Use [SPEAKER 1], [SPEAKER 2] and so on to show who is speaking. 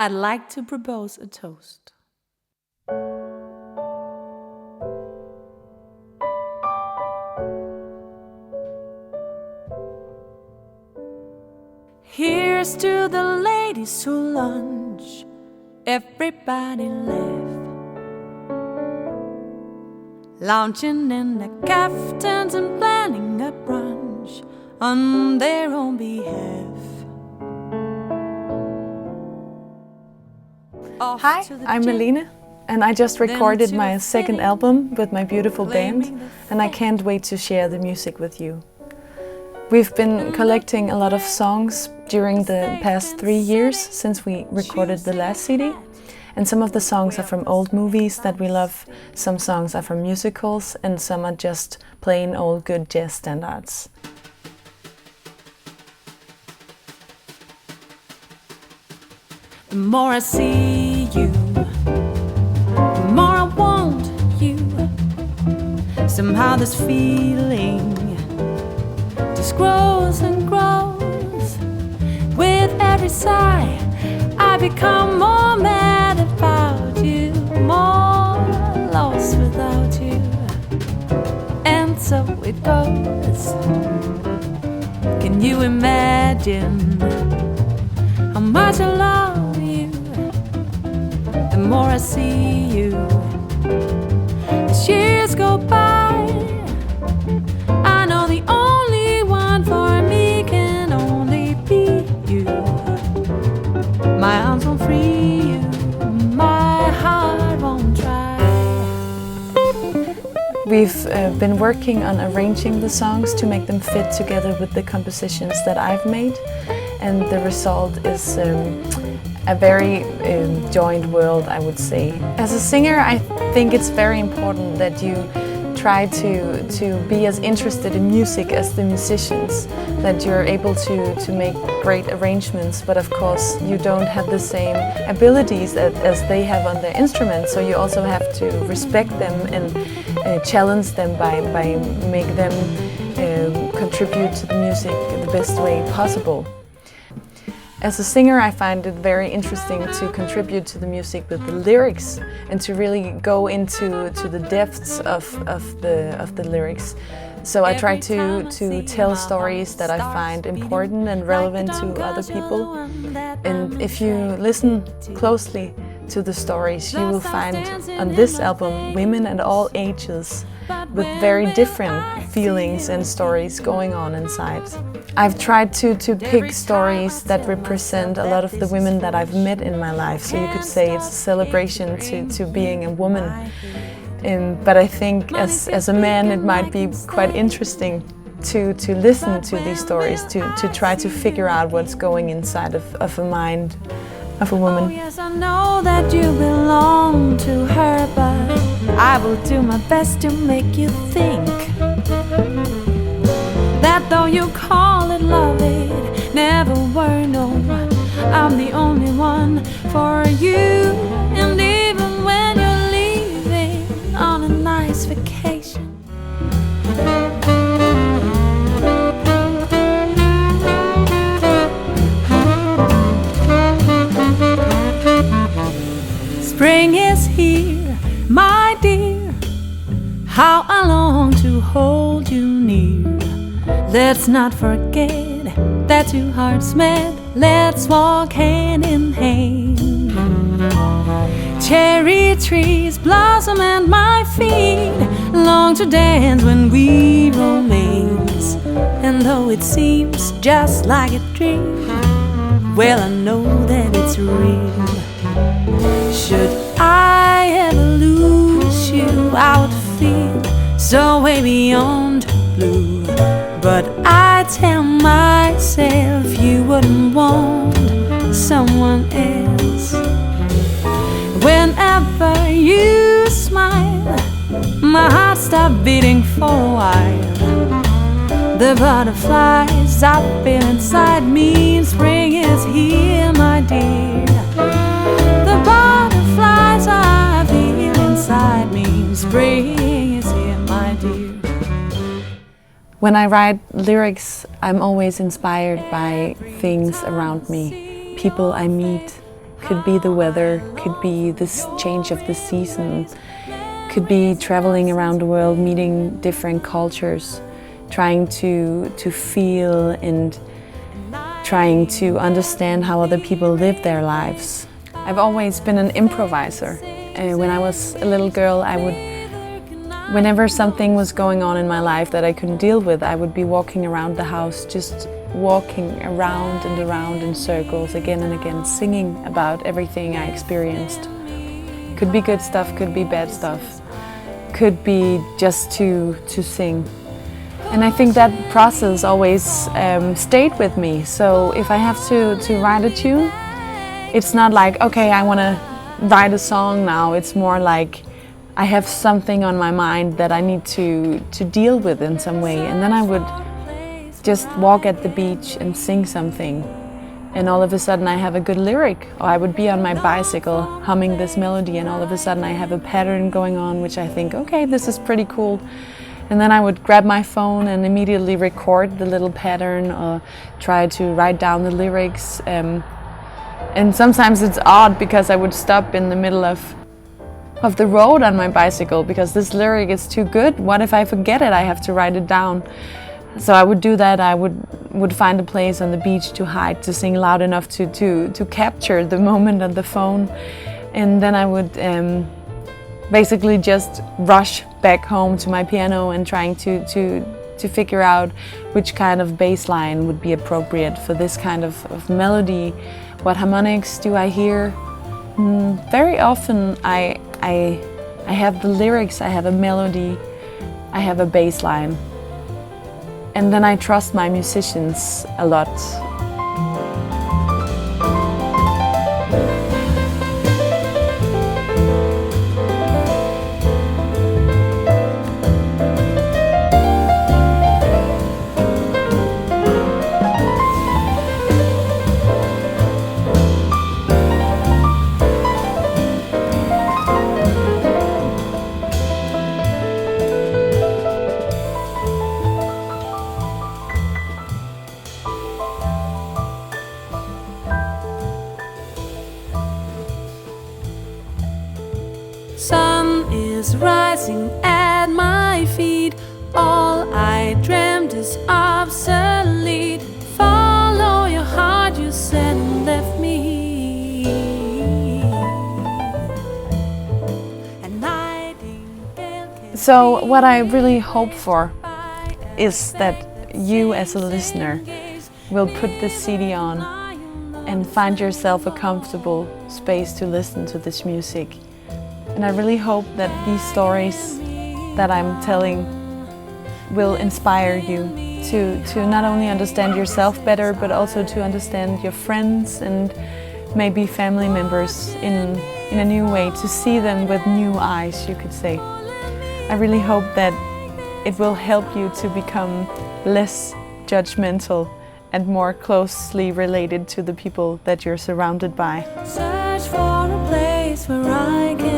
[SPEAKER 1] I'd like to propose a toast. Here's to the ladies who lunch. Everybody laugh. Lounging in the caftans and planning a brunch on their own behalf.
[SPEAKER 2] Hi, I'm Malene, and I just recorded my second album with my beautiful band, and I can't wait to share the music with you. We've been collecting a lot of songs during the past 3 years since we recorded the last CD, and some of the songs are from old movies that we love, some songs are from musicals, and some are just plain old good jazz standards.
[SPEAKER 1] The more I see you, the more I want you. Somehow this feeling just grows and grows. With every sigh, I become more mad about you, more lost without you. And so it goes. Can you imagine how much I love? The more I see you, as years go by, I know the only one for me can only be you. My arms won't free you, my heart won't try.
[SPEAKER 2] We've been working on arranging the songs to make them fit together with the compositions that I've made, and the result is a very joined world, I would say. As a singer, I think it's very important that you try to be as interested in music as the musicians, that you're able to make great arrangements, but of course you don't have the same abilities as they have on their instruments, so you also have to respect them and challenge them by make them contribute to the music the best way possible. As a singer, I find it very interesting to contribute to the music with the lyrics and to really go into the depths of the lyrics. So I try to tell stories that I find important and relevant to other people. And if you listen closely to the stories, you will find on this album women at all ages with very different feelings and stories going on inside. I've tried to pick stories that represent a lot of the women that I've met in my life, so you could say it's a celebration to being a woman. But I think as a man it might be quite interesting to listen to these stories, to try to figure out what's going inside of a mind of a woman.
[SPEAKER 1] Oh, yes, I know that you belong to her, but I will do my best to make you think that though you call it love, it never were. No, I'm the only one for you. And even when you're leaving on a nice vacation, spring is here, my dear. How I long to hold you near. Let's not forget that two hearts met. Let's walk hand in hand. Cherry trees blossom at my feet, long to dance when we romance. And though it seems just like a dream, well, I know that it's real. Should I ever lose you, I would feel so way beyond blue. But I tell myself you wouldn't want someone else. Whenever you smile, my heart stops beating for a while. The butterflies I feel inside me, spring is here, my dear. The butterflies I feel inside me, spring is here, my dear.
[SPEAKER 2] When I write lyrics, I'm always inspired by things around me, people I meet, Could be the weather, could be this change of the season, could be traveling around the world, meeting different cultures, trying to feel and trying to understand how other people live their lives. I've always been an improviser. When I was a little girl, whenever something was going on in my life that I couldn't deal with, I would be walking around the house, just walking around and around in circles again and again, singing about everything I experienced. Could be good stuff, could be bad stuff, could be just to sing. And I think that process always stayed with me. So if I have to write a tune, it's not like, okay, I want to write a song now. It's more like I have something on my mind that I need to deal with in some way. And then I would just walk at the beach and sing something. And all of a sudden I have a good lyric. Or I would be on my bicycle humming this melody, and all of a sudden I have a pattern going on which I think, okay, this is pretty cool. And then I would grab my phone and immediately record the little pattern or try to write down the lyrics. And sometimes it's odd because I would stop in the middle of the road on my bicycle because this lyric is too good. What if I forget it? I have to write it down. So I would do that. I would find a place on the beach to hide, to sing loud enough to capture the moment on the phone. And then I would basically just rush back home to my piano and trying to figure out which kind of bass line would be appropriate for this kind of melody. What harmonics do I hear? Very often I have the lyrics, I have a melody, I have a bass line. And then I trust my musicians a lot.
[SPEAKER 1] Sun is rising at my feet. All I dreamt is obsolete. Follow your heart, you said, and left me.
[SPEAKER 2] So what I really hope for is that you as a listener will put this CD on and find yourself a comfortable space to listen to this music. And I really hope that these stories that I'm telling will inspire you to not only understand yourself better, but also to understand your friends and maybe family members in a new way, to see them with new eyes, you could say. I really hope that it will help you to become less judgmental and more closely related to the people that you're surrounded by.
[SPEAKER 1] Search for a place where I can